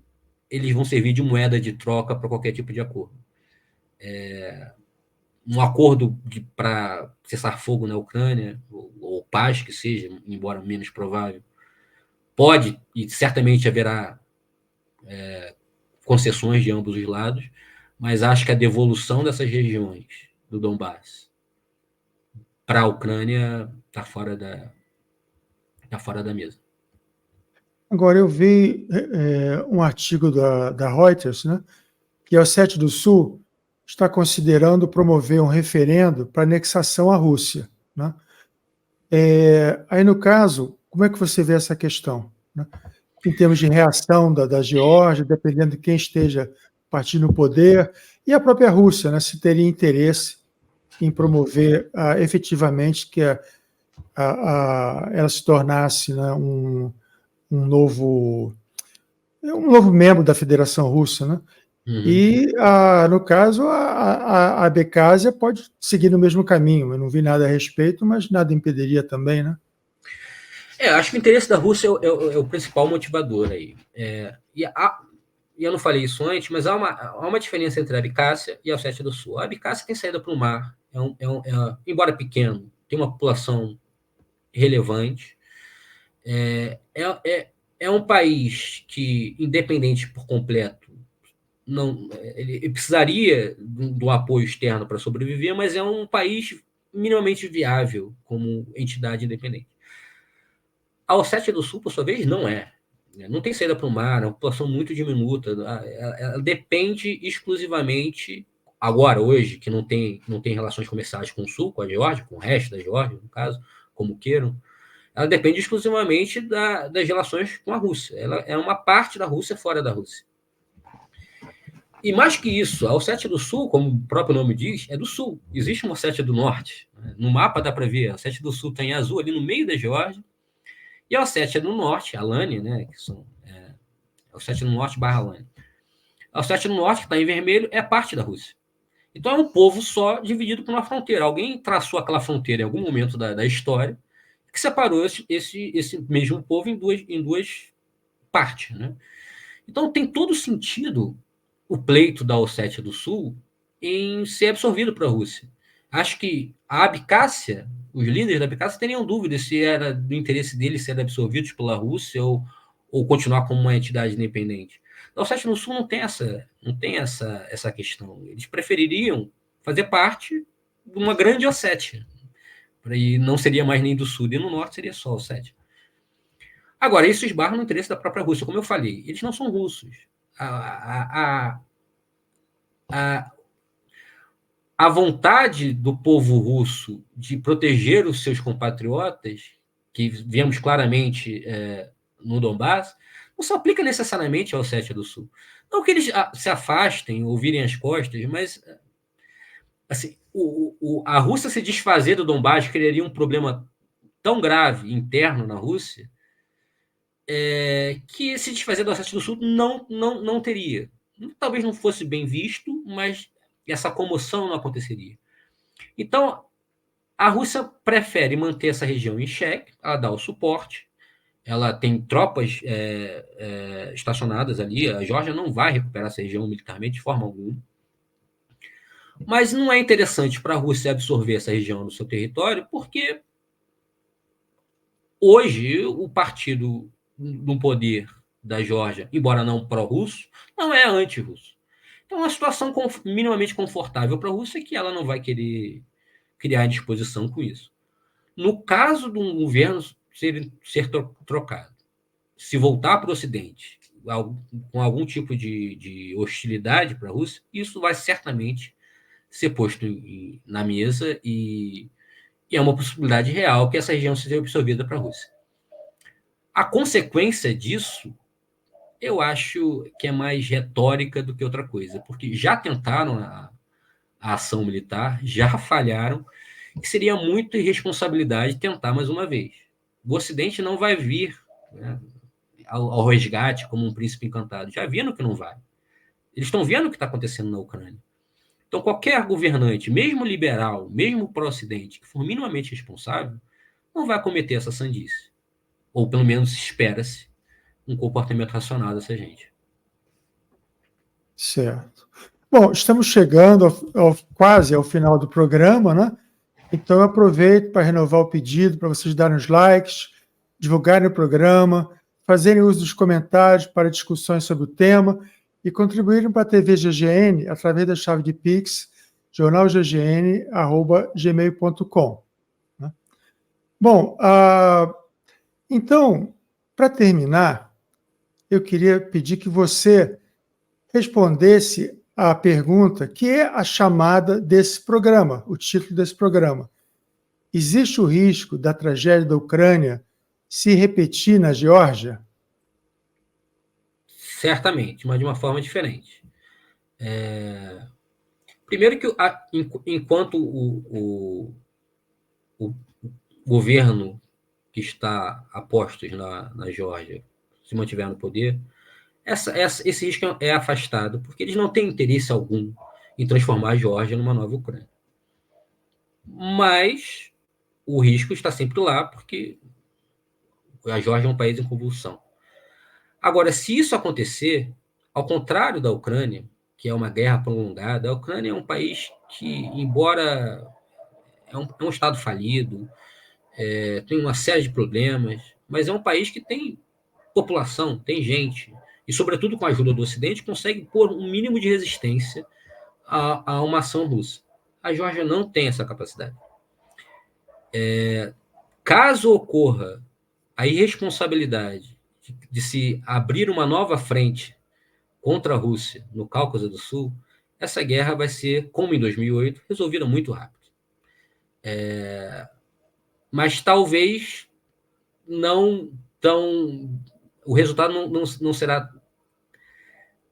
eles vão servir de moeda de troca para qualquer tipo de acordo. Um acordo para cessar fogo na Ucrânia, ou paz que seja, embora menos provável, pode, e certamente haverá concessões de ambos os lados, mas acho que a devolução dessas regiões do Donbass para a Ucrânia está fora da mesa. Agora, eu vi um artigo da Reuters, né, que a Ossétia do Sul está considerando promover um referendo para anexação à Rússia, né? Aí, no caso, como é que você vê essa questão, né? Em termos de reação da Geórgia, dependendo de quem esteja partindo no poder, e a própria Rússia, né, se teria interesse em promover efetivamente que ela se tornasse, né, um novo membro da Federação Russa, né? E, no caso, a Abkhazia pode seguir no mesmo caminho. Eu não vi nada a respeito, mas nada impediria também, né? Acho que o interesse da Rússia é o principal motivador aí. E eu não falei isso antes, mas há uma diferença entre a Abkhazia e a Ossétia do Sul. A Abkhazia tem saída para o mar, embora pequeno, tem uma população relevante. É um país que, independente por completo, ele precisaria do apoio externo para sobreviver, mas é um país minimamente viável como entidade independente. A Ossétia do Sul, por sua vez, não é. Não tem saída para o mar, é uma população muito diminuta. Ela depende exclusivamente, agora, hoje, que não tem relações comerciais com o Sul, com a Geórgia, com o resto da Geórgia, no caso, como queiram, ela depende exclusivamente das relações com a Rússia. Ela é uma parte da Rússia fora da Rússia. E mais que isso, a Ossétia do Sul, como o próprio nome diz, é do Sul. Existe uma Ossétia do Norte. No mapa dá para ver, a Ossétia do Sul está em azul, ali no meio da Geórgia, e a Ossétia do Norte, a Alânia, né, que são a Ossétia do Norte / Alânia. A Ossétia do Norte, que está em vermelho, é parte da Rússia. Então é um povo só dividido por uma fronteira. Alguém traçou aquela fronteira em algum momento da história que separou esse mesmo povo em duas partes, né? Então tem todo sentido o pleito da Ossétia do Sul em ser absorvido para a Rússia. Acho que a Abcácia, os líderes da Abcácia teriam dúvidas se era do interesse deles ser absorvidos pela Rússia ou continuar como uma entidade independente. A Ossétia do Sul não tem essa questão. Eles prefeririam fazer parte de uma grande Ossétia. E não seria mais nem do Sul, e no Norte seria só Ossétia. Agora, isso esbarra no interesse da própria Rússia. Como eu falei, eles não são russos. A vontade do povo russo de proteger os seus compatriotas, que vemos claramente no Donbass, não se aplica necessariamente ao Ossétia do Sul. Não que eles se afastem ou virem as costas, mas assim, a Rússia se desfazer do Donbass criaria um problema tão grave interno na Rússia que se desfazer do Ossétia do Sul não teria. Talvez não fosse bem visto, mas essa comoção não aconteceria. Então, a Rússia prefere manter essa região em xeque, ela dá o suporte, ela tem tropas estacionadas ali, a Geórgia não vai recuperar essa região militarmente de forma alguma, mas não é interessante para a Rússia absorver essa região no seu território, porque hoje o partido no poder da Geórgia, embora não pró-russo, não é anti-russo. Então é uma situação minimamente confortável para a Rússia que ela não vai querer criar indisposição com isso. No caso de um governo ser trocado, se voltar para o Ocidente com algum tipo de hostilidade para a Rússia, isso vai certamente ser posto na mesa e E é uma possibilidade real que essa região seja absorvida para a Rússia. A consequência disso, eu acho que é mais retórica do que outra coisa, porque já tentaram a ação militar, já falharam, e seria muita irresponsabilidade tentar mais uma vez. O Ocidente não vai vir, né, ao resgate como um príncipe encantado. Já viram que não vai. Eles estão vendo o que está acontecendo na Ucrânia. Então, qualquer governante, mesmo liberal, mesmo pró-Ocidente, que for minimamente responsável, não vai cometer essa sandice. Ou, pelo menos, espera-se um comportamento racional dessa gente. Certo. Bom, estamos chegando quase ao final do programa, né? Então, eu aproveito para renovar o pedido para vocês darem os likes, divulgarem o programa, fazerem uso dos comentários para discussões sobre o tema e contribuírem para a TV GGN através da chave de Pix, jornalggn@gmail.com. Né? Bom, então, para terminar, eu queria pedir que você respondesse à pergunta que é a chamada desse programa, o título desse programa. Existe o risco da tragédia da Ucrânia se repetir na Geórgia? Certamente, mas de uma forma diferente. Primeiro que, enquanto o governo que está a postos na Geórgia se mantiver no poder, esse risco é afastado, porque eles não têm interesse algum em transformar a Geórgia numa nova Ucrânia. Mas o risco está sempre lá, porque a Geórgia é um país em convulsão. Agora, se isso acontecer, ao contrário da Ucrânia, que é uma guerra prolongada, a Ucrânia é um país que, embora é um Estado falido, tem uma série de problemas, mas é um país que tem população, tem gente, e, sobretudo com a ajuda do Ocidente, consegue pôr um mínimo de resistência a uma ação russa. A Geórgia não tem essa capacidade. Caso ocorra a irresponsabilidade de se abrir uma nova frente contra a Rússia no Cáucaso do Sul, essa guerra vai ser, como em 2008, resolvida muito rápido. Mas talvez não tão... O resultado não será...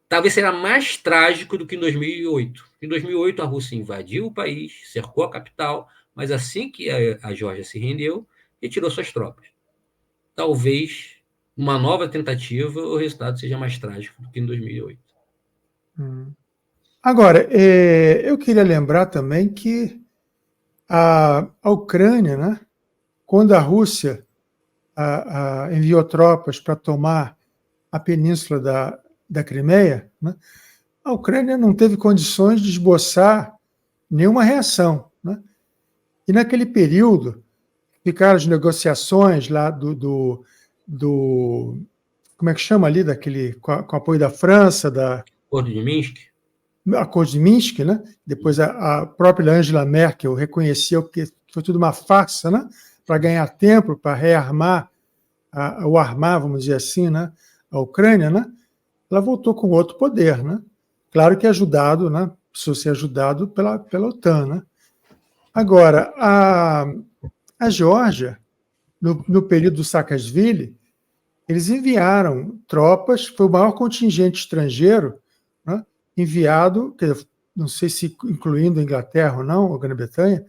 Talvez será mais trágico do que em 2008. Em 2008, a Rússia invadiu o país, cercou a capital, mas assim que a Geórgia se rendeu, retirou suas tropas. Talvez uma nova tentativa, o resultado seja mais trágico do que em 2008. Agora, eu queria lembrar também que a Ucrânia, né, quando a Rússia enviou tropas para tomar a península da Crimeia, né, a Ucrânia não teve condições de esboçar nenhuma reação. Né? E naquele período, ficaram as negociações lá do como é que chama ali, com apoio da França, Acordo de Minsk? Acordo de Minsk, né? Depois a própria Angela Merkel reconheceu que foi tudo uma farsa, né? Para ganhar tempo, para rearmar, ou armar, vamos dizer assim, né? A Ucrânia, né? Ela voltou com outro poder, né? Claro que ajudado, né? Precisou ser ajudado pela OTAN, né? Agora, a Geórgia, no período do Saakashvili, eles enviaram tropas, foi o maior contingente estrangeiro, né, enviado, não sei se incluindo a Inglaterra ou não, ou Grã-Bretanha,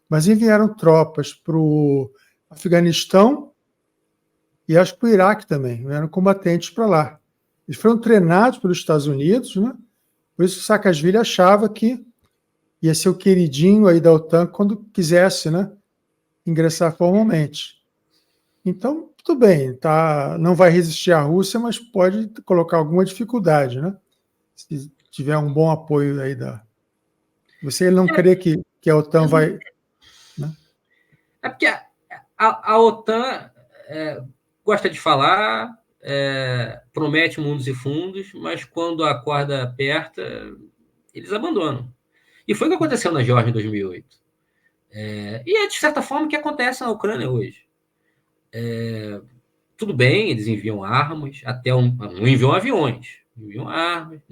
mas enviaram tropas para o Afeganistão e acho que para o Iraque também, eram combatentes para lá. Eles foram treinados pelos Estados Unidos, né, por isso o Saakashvili achava que ia ser o queridinho aí da OTAN quando quisesse, né, ingressar formalmente. Então, tudo bem, tá, não vai resistir à Rússia, mas pode colocar alguma dificuldade, né? Se tiver um bom apoio aí Você não crê que a OTAN vai... Né? É porque a OTAN gosta de falar, promete mundos e fundos, mas quando a corda aperta, eles abandonam. E foi o que aconteceu na Geórgia em 2008. E é, de certa forma, o que acontece na Ucrânia hoje. Tudo bem, eles enviam armas, não enviam aviões, enviam armas,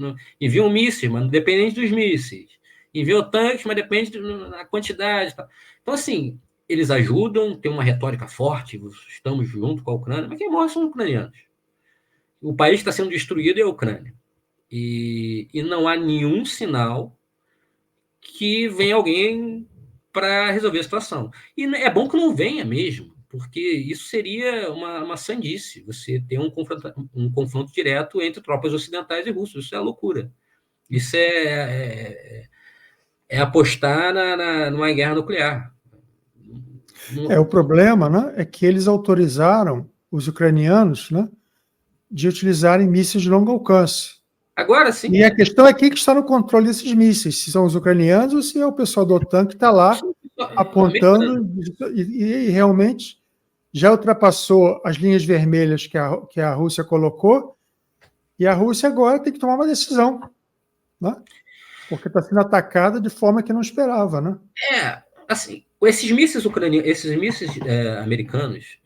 enviam mísseis, mas não depende dos mísseis. Enviam tanques, mas depende da quantidade. Então, assim, eles ajudam, tem uma retórica forte, estamos junto com a Ucrânia, mas quem morre são os ucranianos. O país está sendo destruído é a Ucrânia. E não há nenhum sinal que venha alguém para resolver a situação. E é bom que não venha mesmo, porque isso seria uma sandice, você ter um confronto direto entre tropas ocidentais e russas. Isso é loucura. Isso é apostar numa guerra nuclear. O problema, né, é que eles autorizaram os ucranianos, né, de utilizarem mísseis de longo alcance. Agora sim. E a questão é quem que está no controle desses mísseis, se são os ucranianos ou se é o pessoal da OTAN que está lá apontando e realmente já ultrapassou as linhas vermelhas que a Rússia colocou, e a Rússia agora tem que tomar uma decisão, né? Porque está sendo atacada de forma que não esperava, né? Assim, esses mísseis ucranianos, esses mísseis americanos,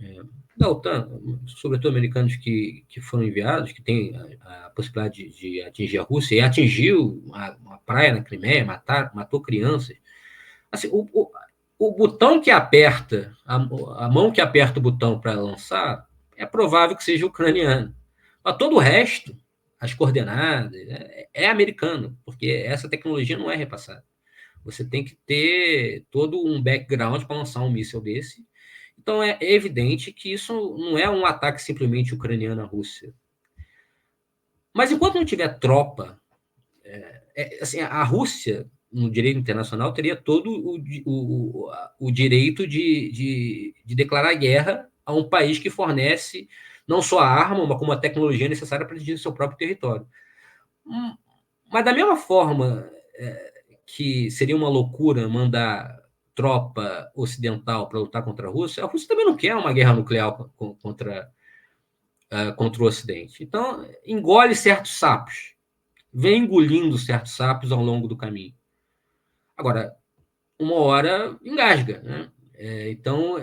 da OTAN, sobretudo americanos que foram enviados, que têm a possibilidade de atingir a Rússia, e atingiu a praia na Crimeia, matou crianças. Assim, o botão que aperta, a mão que aperta o botão para lançar, é provável que seja ucraniano. Mas todo o resto, as coordenadas, é americano, porque essa tecnologia não é repassada. Você tem que ter todo um background para lançar um míssil desse. Então é evidente que isso não é um ataque simplesmente ucraniano à Rússia. Mas enquanto não tiver tropa, assim, a Rússia, no direito internacional, teria todo o direito de declarar guerra a um país que fornece não só a arma, mas como a tecnologia necessária para dirigir seu próprio território. Mas da mesma forma que seria uma loucura mandar tropa ocidental para lutar contra a Rússia também não quer uma guerra nuclear contra o Ocidente. Então, engole certos sapos, vem engolindo certos sapos ao longo do caminho. Agora, uma hora engasga, né? Então,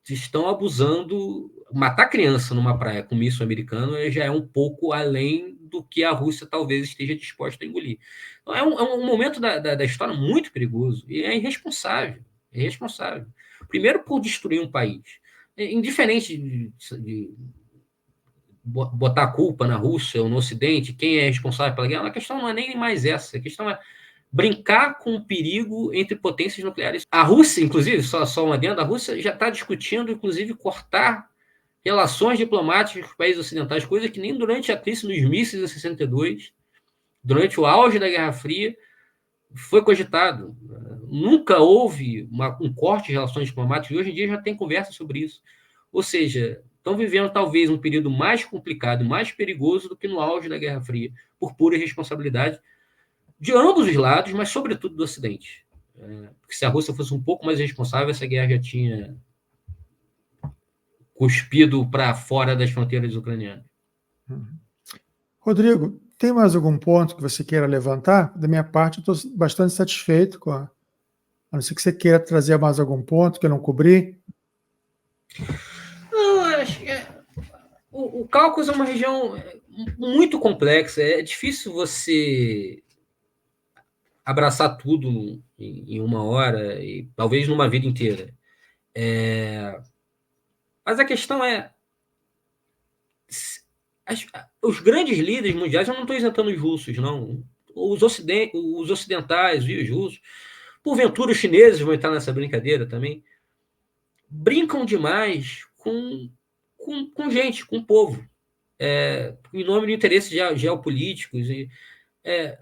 estão abusando. Matar criança numa praia com míssil americano já é um pouco além do que a Rússia talvez esteja disposta a engolir. Então, é um momento da história muito perigoso e é irresponsável. É irresponsável. Primeiro, por destruir um país. Indiferente de botar a culpa na Rússia ou no Ocidente, quem é responsável pela guerra, a questão não é nem mais essa. A questão é brincar com o perigo entre potências nucleares. A Rússia, inclusive, só uma adendo, a Rússia já está discutindo, inclusive, cortar relações diplomáticas com os países ocidentais, coisa que nem durante a crise dos mísseis em 62, durante o auge da Guerra Fria, foi cogitado. Nunca houve um corte de relações diplomáticas, e hoje em dia já tem conversa sobre isso. Ou seja, estão vivendo talvez um período mais complicado, mais perigoso do que no auge da Guerra Fria, por pura irresponsabilidade de ambos os lados, mas sobretudo do Ocidente. Porque se a Rússia fosse um pouco mais responsável, essa guerra já tinha cuspido para fora das fronteiras ucranianas. Rodrigo, tem mais algum ponto que você queira levantar? Da minha parte, eu estou bastante satisfeito com a não ser que você queira trazer mais algum ponto que eu não cobri. Não, acho que o Cáucaso é uma região muito complexa. É difícil você abraçar tudo em uma hora e talvez numa vida inteira. Mas a questão é os grandes líderes mundiais, eu não estou isentando os russos, não. Os ocidentais e os russos, porventura os chineses vão entrar nessa brincadeira também, brincam demais com gente, com o povo, em nome de interesses geopolíticos.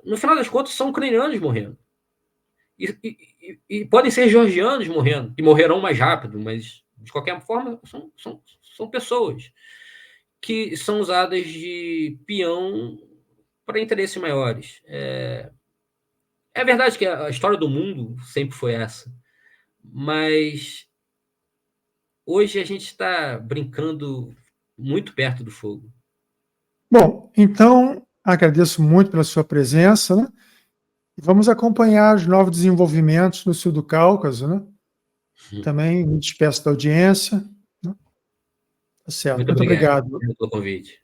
No final das contas, são ucranianos morrendo. E podem ser georgianos morrendo, que morrerão mais rápido, mas, de qualquer forma, são pessoas que são usadas de peão para interesses maiores. É verdade que a história do mundo sempre foi essa, mas hoje a gente está brincando muito perto do fogo. Bom, então, agradeço muito pela sua presença, né? Vamos acompanhar os novos desenvolvimentos no sul do Cáucaso, né? Também me despeço da audiência. Né? Tá certo. Muito obrigado pelo convite.